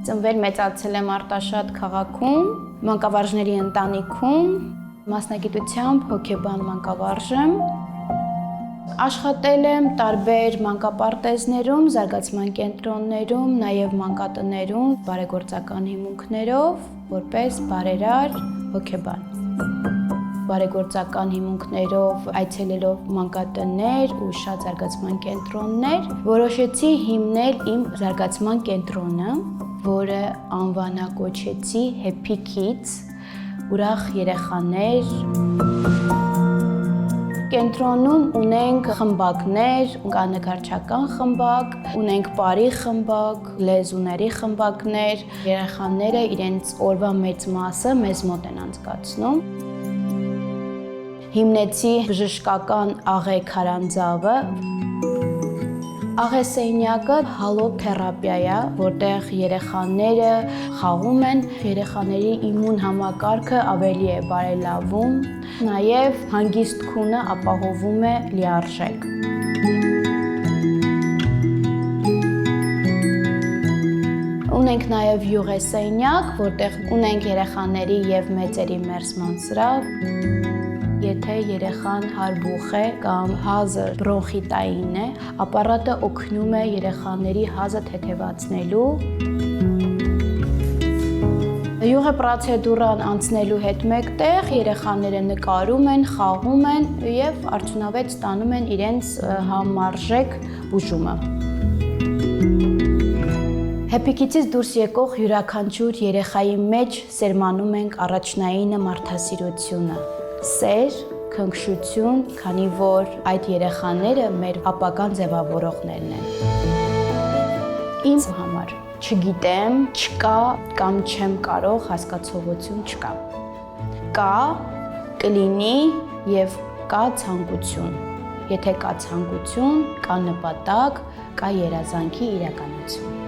Ծնվել մեծացել եմ Արտաշատ քաղաքում, մանկավարժների ընտանիքում, մասնագիտությամբ հոգեբան մանկավարժ եմ։ Աշխատել եմ տարբեր մանկապարտեզներում, զարգացման կենտրոններում, նաև մանկատներում, բարեգործական հիմունքներով, որպես բարերար հոգեբան։ Բարեգործական հիմունքներով այցելելով մանկատներ ու շատ զարգացման կենտրոններ, որոշեցի հիմնել իմ զարգացման կենտրոնը, որը անվանակոչեցի Happy Kids, ուրախ երեխաներ։ Կենտրոնում ունենք խմբակներ, կա նկարչական խմբակ, ունենք բարի խմբակ, լեզուների խմբակներ, երեխաները իրենց օրվա մեծ մասը մեզ մոտ են անցկացնում։ Հիմնեցի բժշկական աղե քարանձավը։ Աղեսենյակը հալոթերապիա է, որտեղ երեխաները խաղում են, երեխաների իմուն համակարգը ավելի է բարելավում, նաև հանգիստ քունը ապահովում է լիարժեք։ Ունենք նաև յուղեսենյակ, որտեղ ունենք երեխաների և մեծերի մերսման սրահ։ Եթե երեխան հարբուխ է կամ հազը բրոնխիտային է, ապարատը օգնում է երեխաների հազը թեթևացնելու։ Յուղը պրոցեդուրան անցնելու հետ մեկտեղ երեխաները նկարում են, խաղում են և արդյունավետ ստանում են իրենց համարժեք բուժումը։ Happy Kids-ից դուրս եկող յուրաքանչյուր երեխայի մեջ սերմանում ենք առաջնայինը մարդասիրությունը, սեր, քնքշություն, քանի որ այդ երեխաները մեր ապագան ձևավորողներն են։ Ինձ համար չգիտեմ, չկա կամ չեմ կարող հասկացողություն չկա։ Կա, կլինի և կա ցանկություն։ Եթե կա ցանկություն, կա նպատակ, կա երազանքի իրականություն։